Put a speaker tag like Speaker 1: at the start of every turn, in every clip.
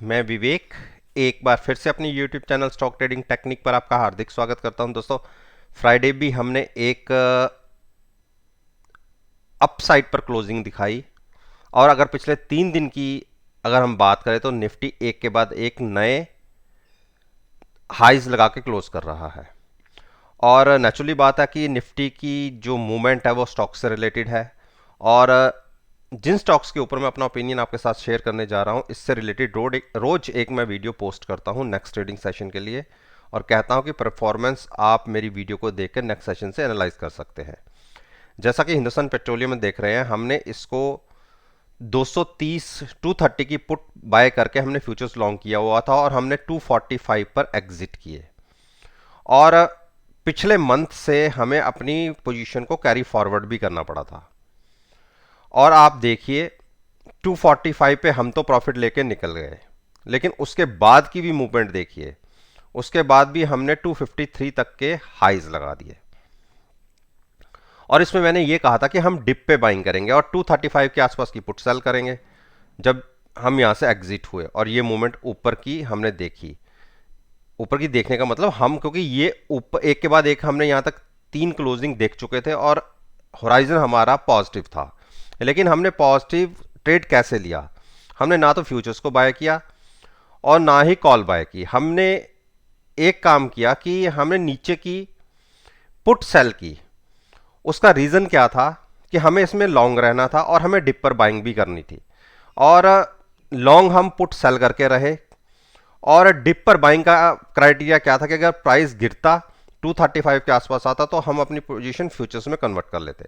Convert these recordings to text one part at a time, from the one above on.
Speaker 1: मैं विवेक एक बार फिर से अपनी YouTube channel stock trading technique पर आपका हार्दिक स्वागत करता हूं। दोस्तों, फ्राइडे भी हमने एक अप साइड पर क्लोजिंग दिखाई और अगर पिछले 3 दिन की अगर हम बात करें तो निफ्टी एक के बाद एक नए हाइज लगा के क्लोज कर रहा है। और नेचुरली बात है कि निफ्टी की जो मूवमेंट है वो स्टॉक से रिलेटेड है और जिन स्टॉक्स के ऊपर मैं अपना ओपिनियन आपके साथ शेयर करने जा रहा हूं इससे रिलेटेड रोज एक मैं वीडियो पोस्ट करता हूं नेक्स्ट ट्रेडिंग सेशन के लिए और कहता हूं कि परफॉर्मेंस आप मेरी वीडियो को देखकर नेक्स्ट सेशन से एनालाइज कर सकते हैं। जैसा कि हिंदुस्तान पेट्रोलियम में देख रहे हैं, हमने इसको 230 230 की पुट बाय करके हमने फ्यूचर्स लॉन्ग किया हुआ था और हमने 245 पर एग्जिट किए और पिछले मंथ से हमें अपनी पोजीशन को कैरी फॉरवर्ड भी करना पड़ा था। और आप देखिए 245 पे हम तो प्रॉफिट लेके निकल गए, लेकिन उसके बाद की भी मूवमेंट देखिए, उसके बाद भी हमने 253 तक के हाइज लगा दिए और इसमें मैंने ये कहा था कि हम डिप पे बाइंग करेंगे और 235 के आसपास की पुट सेल करेंगे जब हम यहां से एग्जिट हुए और ये मूवमेंट ऊपर की हमने देखी। ऊपर की देखने का मतलब हम, क्योंकि ये ऊपर एक के बाद एक हमने यहां तक 3 क्लोजिंग देख चुके थे और होराइजन हमारा पॉजिटिव था, लेकिन हमने पॉजिटिव ट्रेड कैसे लिया? हमने ना तो फ्यूचर्स को बाय किया और ना ही कॉल बाय की। हमने एक काम किया कि हमने नीचे की पुट सेल की। उसका रीजन क्या था कि हमें इसमें लॉन्ग रहना था और हमें डिप पर बाइंग भी करनी थी और लॉन्ग हम पुट सेल करके रहे और डिप पर बाइंग का क्राइटेरिया क्या था कि अगर प्राइस गिरता 235 के आसपास आता तो हम अपनी पोजीशन फ्यूचर्स में कन्वर्ट कर लेते,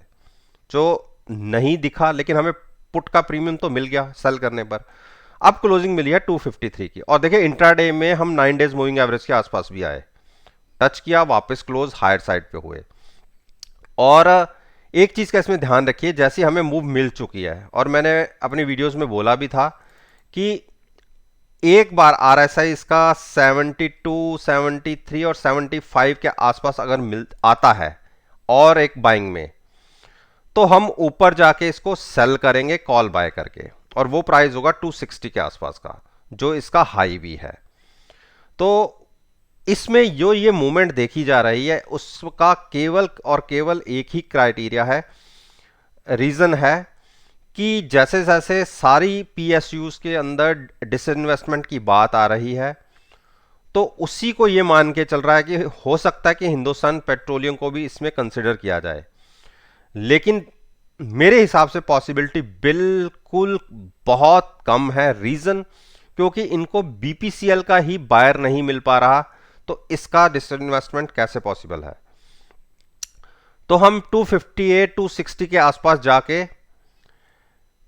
Speaker 1: जो नहीं दिखा, लेकिन हमें पुट का प्रीमियम तो मिल गया सेल करने पर। अब क्लोजिंग मिली है 253 की और देखिए इंट्राडे में हम 9 डेज मूविंग एवरेज के आसपास भी आए, टच किया, वापस क्लोज हायर साइड पे हुए। और एक चीज का इसमें ध्यान रखिए, जैसी हमें मूव मिल चुकी है और मैंने अपनी वीडियोस में बोला भी था कि एक बार आरएसआई इसका 72 73 और 75 के आसपास अगर मिल आता है और एक बाइंग में, तो हम ऊपर जाके इसको सेल करेंगे कॉल बाय करके और वो प्राइस होगा 260 के आसपास का, जो इसका हाई भी है। तो इसमें जो ये मूवमेंट देखी जा रही है उसका केवल और केवल एक ही क्राइटेरिया है, रीजन है कि जैसे जैसे सारी पीएसयूज के अंदर डिसइन्वेस्टमेंट की बात आ रही है तो उसी को ये मान के चल रहा है कि हो सकता है कि हिंदुस्तान पेट्रोलियम को भी इसमें कंसिडर किया जाए, लेकिन मेरे हिसाब से पॉसिबिलिटी बिल्कुल बहुत कम है। रीजन क्योंकि इनको बीपीसीएल का ही बायर नहीं मिल पा रहा, तो इसका डिसइन्वेस्टमेंट कैसे पॉसिबल है? तो हम 258 260 के आसपास जाके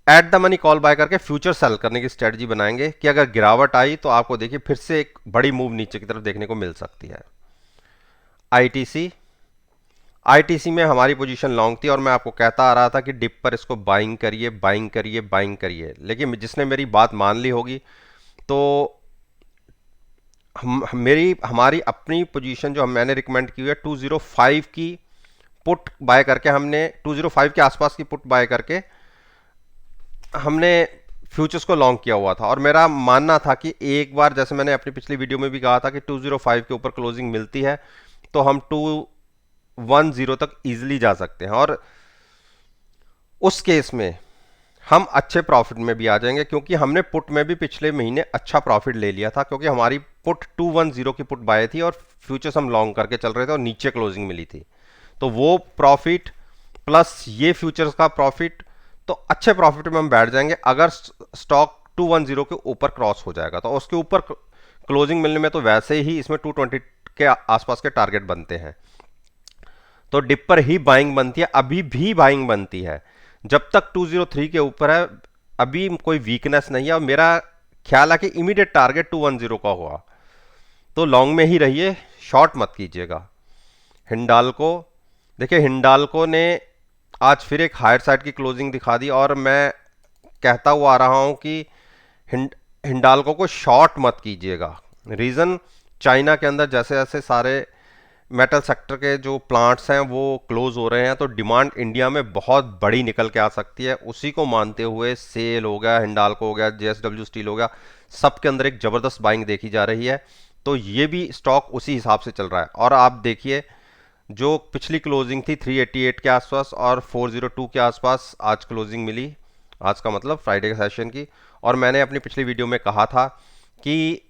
Speaker 1: at the money call buy करके फ्यूचर सेल करने की स्ट्रेटजी बनाएंगे कि अगर गिरावट आई तो आपको देखिए फिर से एक बड़ी मूव नीचे की तरफ देखने को मिल सकती है। आईटीसी आईटीसी में हमारी पोजीशन लॉन्ग थी और मैं आपको कहता आ रहा था कि डिप पर इसको बाइंग करिए बाइंग करिए बाइंग करिए, लेकिन जिसने मेरी बात मान ली होगी तो हमारी अपनी पोजीशन जो मैंने रिकमेंड की हुई है 205 की पुट बाय करके, हमने 205 के आसपास की पुट बाय करके हमने फ्यूचर्स को लॉन्ग किया हुआ था और मेरा मानना था कि एक बार, जैसे मैंने अपनी पिछली वीडियो में भी कहा था कि 205 के ऊपर क्लोजिंग मिलती है तो हम 210 तक इजीली जा सकते हैं और उस केस में हम अच्छे प्रॉफिट में भी आ जाएंगे, क्योंकि हमने पुट में भी पिछले महीने अच्छा प्रॉफिट ले लिया था, क्योंकि हमारी पुट 210 की पुट बाय थी और फ्यूचर्स हम लॉन्ग करके चल रहे थे और नीचे क्लोजिंग मिली थी। तो वो प्रॉफिट प्लस ये फ्यूचर्स का प्रॉफिट, तो अच्छे प्रॉफिट में हम बैठ जाएंगे। अगर स्टॉक 210 के ऊपर क्रॉस हो जाएगा तो उसके ऊपर क्लोजिंग मिलने में तो वैसे ही इसमें 220 के आसपास के टारगेट बनते हैं, तो डिप पर ही बाइंग बनती है, अभी भी बाइंग बनती है जब तक 203 के ऊपर है। अभी कोई वीकनेस नहीं है और मेरा ख्याल है कि इमीडिएट टारगेट 210 का हुआ तो लॉन्ग में ही रहिए, शॉर्ट मत कीजिएगा। हिंडाल्को देखिए, हिंडाल्को ने आज फिर एक हायर साइड की क्लोजिंग दिखा दी और मैं कहता हुआ आ रहा हूं कि हिंडाल्को को शॉर्ट मत कीजिएगा। रीजन, चाइना के अंदर जैसे जैसे सारे मेटल सेक्टर के जो प्लांट्स हैं वो क्लोज हो रहे हैं, तो डिमांड इंडिया में बहुत बड़ी निकल के आ सकती है। उसी को मानते हुए सेल हो गया, हिंडाल्को हो गया, जेएसडब्ल्यू स्टील हो गया, सबके अंदर एक ज़बरदस्त बाइंग देखी जा रही है। तो ये भी स्टॉक उसी हिसाब से चल रहा है। और आप देखिए जो पिछली क्लोजिंग थी 388 के आसपास और 402 के आसपास आज क्लोजिंग मिली, आज का मतलब फ्राइडे के सेशन की। और मैंने अपनी पिछली वीडियो में कहा था कि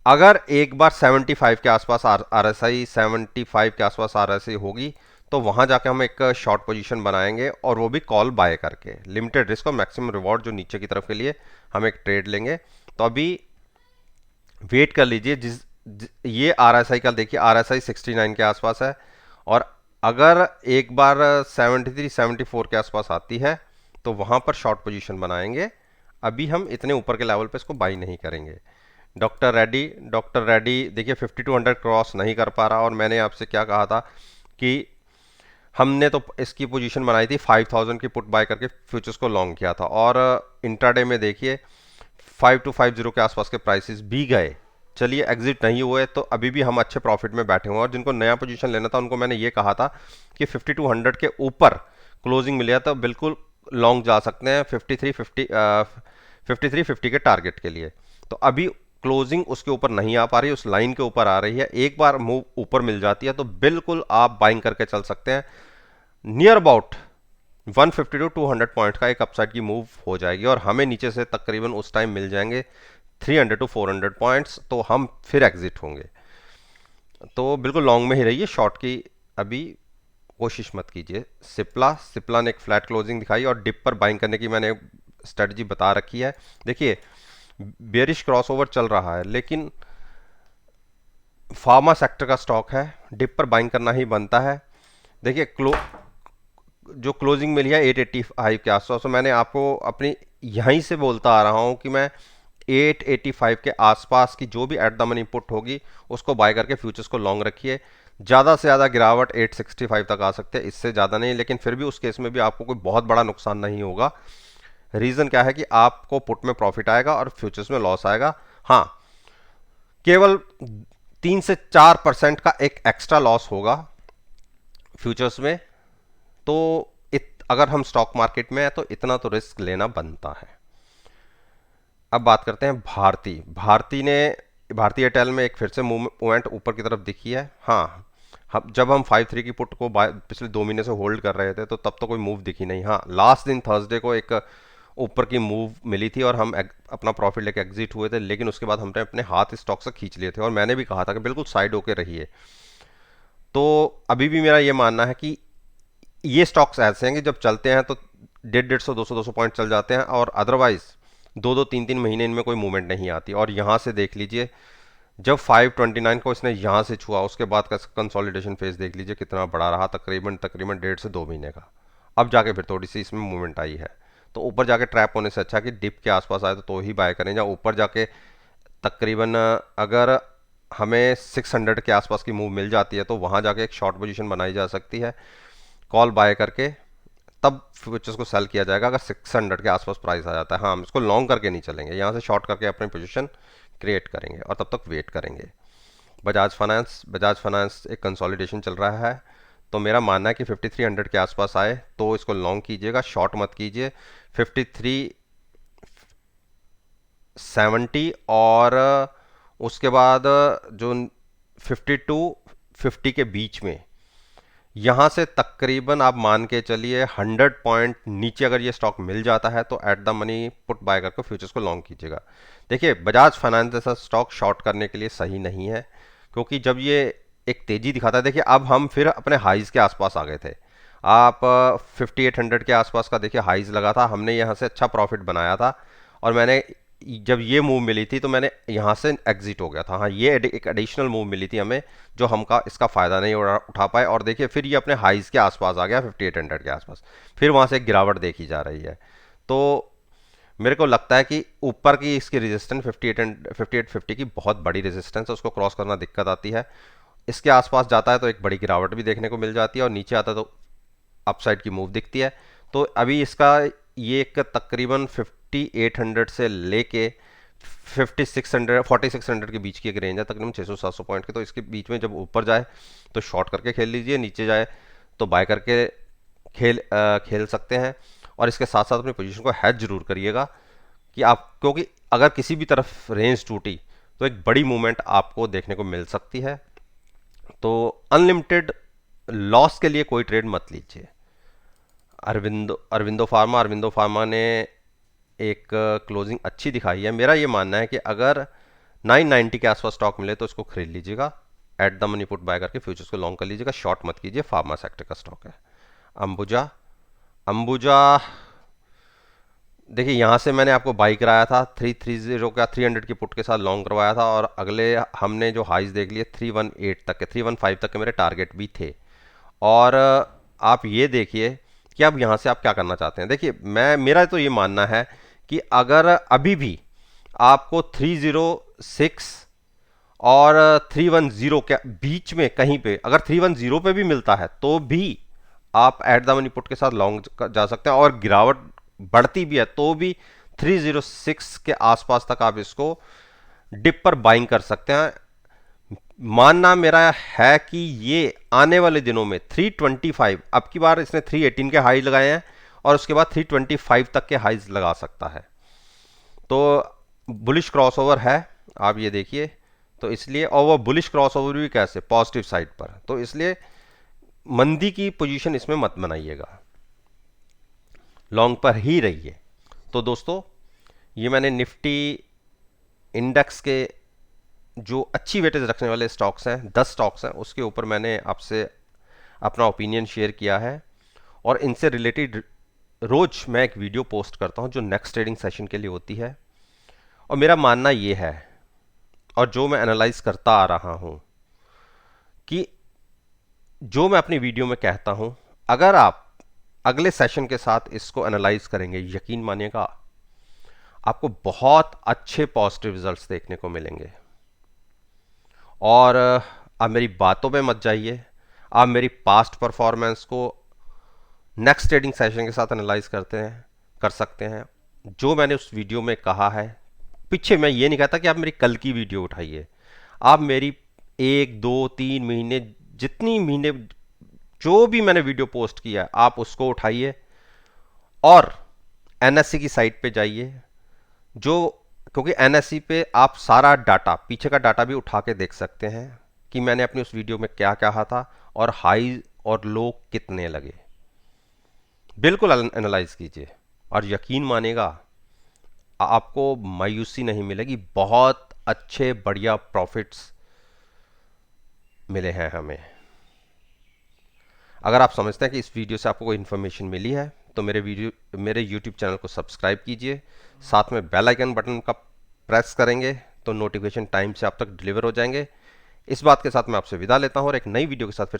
Speaker 1: अगर एक बार 75 के आसपास आरएसआई 75 के आसपास आरएसआई होगी तो वहां जाके हम एक शॉर्ट पोजीशन बनाएंगे, और वो भी कॉल बाय करके लिमिटेड रिस्क और मैक्सिमम रिवॉर्ड जो नीचे की तरफ के लिए हम एक ट्रेड लेंगे। तो अभी वेट कर लीजिए। ये आरएसआई का देखिए, आरएसआई 69 के आसपास है, और अगर एक बार 73 74 के आसपास आती है तो वहां पर शॉर्ट पोजीशन बनाएंगे। अभी हम इतने ऊपर के लेवल पे इसको बाई नहीं करेंगे। डॉक्टर रेड्डी देखिए 5200 क्रॉस नहीं कर पा रहा, और मैंने आपसे क्या कहा था कि हमने तो इसकी पोजीशन बनाई थी 5000 की पुट बाय करके फ्यूचर्स को लॉन्ग किया था, और इंट्राडे में देखिए 5250 के आसपास के प्राइसेस भी गए। चलिए एग्जिट नहीं हुए तो अभी भी हम अच्छे प्रॉफिट में बैठे हुए हैं, और जिनको नया पोजीशन लेना था उनको मैंने ये कहा था कि 5200 के ऊपर क्लोजिंग मिले तो बिल्कुल लॉन्ग जा सकते हैं 5350 के टारगेट के लिए। तो अभी क्लोजिंग उसके ऊपर नहीं आ पा रही, उस लाइन के ऊपर आ रही है। एक बार मूव ऊपर मिल जाती है तो बिल्कुल आप बाइंग करके चल सकते हैं। नियर अबाउट 150 टू 200 पॉइंट का एक अपसाइड की मूव हो जाएगी, और हमें नीचे से तकरीबन उस टाइम मिल जाएंगे 300 टू 400 पॉइंट्स, तो हम फिर एग्जिट होंगे। तो बिल्कुल लॉन्ग में ही रहिए, शॉर्ट की अभी कोशिश मत कीजिए। सिप्ला ने एक फ्लैट क्लोजिंग दिखाई और डिप पर बाइंग करने की मैंने स्ट्रेटजी बता रखी है। देखिए बेरिश क्रॉसओवर चल रहा है, लेकिन फार्मा सेक्टर का स्टॉक है, डिप पर बाइंग करना ही बनता है। देखिए जो क्लोजिंग मिली है 885 के आसपास, तो मैंने आपको अपनी यहीं से बोलता आ रहा हूं कि मैं 885 के आसपास की जो भी एट द मनी पुट होगी उसको बाय करके फ्यूचर्स को लॉन्ग रखिए। ज़्यादा से ज़्यादा गिरावट 865 तक आ सकते हैं, इससे ज़्यादा नहीं, लेकिन फिर भी उस केस में भी आपको कोई बहुत बड़ा नुकसान नहीं होगा। रीज़न क्या है कि आपको पुट में प्रॉफिट आएगा और फ्यूचर्स में लॉस आएगा। हाँ, केवल 3 से 4% का एक एक्स्ट्रा लॉस होगा फ्यूचर्स में। तो अगर हम स्टॉक मार्केट में है तो इतना तो रिस्क लेना बनता है। अब बात करते हैं भारती एयरटेल में एक फिर से मूवमेंट ऊपर की तरफ दिखी है। हाँ, जब हम 53 की पुट को पिछले 2 महीने से होल्ड कर रहे थे तो तब तो कोई मूव दिखी नहीं। हाँ, लास्ट दिन थर्सडे को एक ऊपर की मूव मिली थी और हम अपना प्रॉफिट लेके एग्जिट हुए थे, लेकिन उसके बाद हमने अपने हाथ स्टॉक से खींच लिए थे, और मैंने भी कहा था कि बिल्कुल साइड होके रहिए। तो अभी भी मेरा ये मानना है कि ये स्टॉक्स ऐसे हैं कि जब चलते हैं तो 150 200 पॉइंट चल जाते हैं, और अदरवाइज 2 2 3 3 महीने इनमें कोई मूवमेंट नहीं आती। और यहाँ से देख लीजिए जब 529 को इसने यहाँ से छुआ उसके बाद का कंसोलिडेशन फेज देख लीजिए कितना बड़ा रहा, तकरीबन तकरीबन 1.5 से 2 महीने का। अब जाके फिर थोड़ी सी इसमें मूवमेंट आई है, तो ऊपर जाके ट्रैप होने से अच्छा कि डिप के आसपास आए तो ही बाय करें। या ऊपर जाके तकरीबन अगर हमें 600 के आसपास की मूव मिल जाती है तो वहाँ जाके एक शॉर्ट पोजीशन बनाई जा सकती है कॉल बाय करके, तब फ्यूचर्स को सेल किया जाएगा अगर 600 के आसपास प्राइस आ जाता है। हाँ, हम इसको लॉन्ग करके नहीं चलेंगे, यहाँ से शॉर्ट करके अपनी पोजीशन क्रिएट करेंगे और तब तक वेट करेंगे। बजाज फाइनेंस एक कंसोलिडेशन चल रहा है, तो मेरा मानना है कि 5300 के आसपास आए तो इसको लॉन्ग कीजिएगा, शॉर्ट मत कीजिए। 5370 और उसके बाद जो 5250 के बीच में, यहाँ से तकरीबन आप मान के चलिए 100 पॉइंट नीचे अगर ये स्टॉक मिल जाता है तो eight the money put buy करके फ्यूचर्स को लॉन्ग कीजिएगा। देखिए बजाज फाइनेंस जैसा स्टॉक शॉर्ट करने के लिए सही नहीं है, क्योंकि जब ये एक तेजी दिखाता है, देखिए अब हम फिर अपने हाइज के आसपास आ गए थे। आप 5800 के आसपास का देखिए हाइज लगा था, हमने यहाँ से अच्छा प्रॉफिट बनाया था, और मैंने जब ये मूव मिली थी तो मैंने यहाँ से एग्जिट हो गया था। हाँ, ये एक एडिशनल मूव मिली थी हमें जो हमका इसका फ़ायदा नहीं उठा पाए, और देखिए फिर ये अपने हाइज के आसपास आ गया 5800 के आसपास, फिर वहाँ से एक गिरावट देखी जा रही है। तो मेरे को लगता है कि ऊपर की इसकी रेजिस्टेंस 5850 की बहुत बड़ी रेजिस्टेंस है, उसको क्रॉस करना दिक्कत आती है। इसके आसपास जाता है तो एक बड़ी गिरावट भी देखने को मिल जाती है, और नीचे आता है तो अपसाइड की मूव दिखती है। तो अभी इसका ये एक तकरीबन 5800 से लेके 5600 4600 के बीच की एक रेंज है, तकरीबन 600-700 पॉइंट की। तो इसके बीच में जब ऊपर जाए तो शॉर्ट करके खेल लीजिए, नीचे जाए तो बाय करके खेल सकते हैं। और इसके साथ साथ अपनी पोजीशन को हैज जरूर करिएगा कि आप, क्योंकि अगर किसी भी तरफ रेंज टूटी तो एक बड़ी मूवमेंट आपको देखने को मिल सकती है। तो अनलिमिटेड लॉस के लिए कोई ट्रेड मत लीजिए। अरविंदो फार्मा ने एक क्लोजिंग अच्छी दिखाई है। मेरा ये मानना है कि अगर 990 के आसपास स्टॉक मिले तो इसको खरीद लीजिएगा, eight the money put buy करके फ्यूचर्स को लॉन्ग कर लीजिएगा, शॉर्ट मत कीजिए। फार्मा सेक्टर का स्टॉक है। अंबुजा अंबुजा देखिए, यहाँ से मैंने आपको बाई कराया था 330 का, 300 की पुट के साथ लॉन्ग करवाया था, और अगले हमने जो हाइज देख लिए 318 तक के, 315 तक के मेरे टारगेट भी थे। और आप ये देखिए कि अब यहाँ से आप क्या करना चाहते हैं। देखिए, मेरा तो ये मानना है कि अगर अभी भी आपको 306 और 310 के बीच में कहीं पे, अगर 310 पे भी मिलता है तो भी आप एट द मनी पुट के साथ लॉन्ग जा सकते हैं, और गिरावट बढ़ती भी है तो भी 306 के आसपास तक आप इसको डिप पर बाइंग कर सकते हैं। मानना मेरा है कि ये आने वाले दिनों में 325, अब की बार इसने 318 के हाई लगाए हैं और उसके बाद 325 तक के हाईज लगा सकता है। तो बुलिश क्रॉसओवर है, आप ये देखिए। तो इसलिए, और वो बुलिश क्रॉसओवर भी कैसे, पॉजिटिव साइड पर, तो इसलिए मंदी की पोजीशन इसमें मत बनाइएगा, लॉन्ग पर ही रहिए। तो दोस्तों, ये मैंने निफ्टी इंडेक्स के जो अच्छी वेटेज रखने वाले स्टॉक्स हैं, 10 स्टॉक्स हैं, उसके ऊपर मैंने आपसे अपना ओपिनियन शेयर किया है। और इनसे रिलेटेड रोज मैं एक वीडियो पोस्ट करता हूं जो नेक्स्ट ट्रेडिंग सेशन के लिए होती है। और मेरा मानना ये है, और जो मैं एनालाइज करता आ रहा हूं, कि जो मैं अपनी वीडियो में कहता हूं, अगर आप अगले सेशन के साथ इसको एनालाइज करेंगे, यकीन मानिएगा आपको बहुत अच्छे पॉजिटिव रिजल्ट्स देखने को मिलेंगे। और आप मेरी बातों पे मत जाइए, आप मेरी पास्ट परफॉर्मेंस को नेक्स्ट ट्रेडिंग सेशन के साथ एनालाइज कर सकते हैं। जो मैंने उस वीडियो में कहा है, पीछे मैं ये नहीं कहता कि आप मेरी कल की वीडियो उठाइए, आप मेरी 1 2 3 महीने, जितनी महीने जो भी मैंने वीडियो पोस्ट किया है, आप उसको उठाइए और एनएससी की साइट पे जाइए, क्योंकि एनएससी पे आप सारा डाटा, पीछे का डाटा भी उठा के देख सकते हैं कि मैंने अपनी उस वीडियो में क्या कहा था और हाई और लो कितने लगे। बिल्कुल एनालाइज कीजिए और यकीन मानिएगा आपको मायूसी नहीं मिलेगी, बहुत अच्छे बढ़िया प्रॉफिट्स मिले हैं हमें। अगर आप समझते हैं कि इस वीडियो से आपको कोई इन्फॉर्मेशन मिली है तो मेरे यूट्यूब चैनल को सब्सक्राइब कीजिए, साथ में बेल आइकन बटन का प्रेस करेंगे तो नोटिफिकेशन टाइम से आप तक डिलीवर हो जाएंगे। इस बात के साथ मैं आपसे विदा लेता हूं और एक नई वीडियो के साथ फिर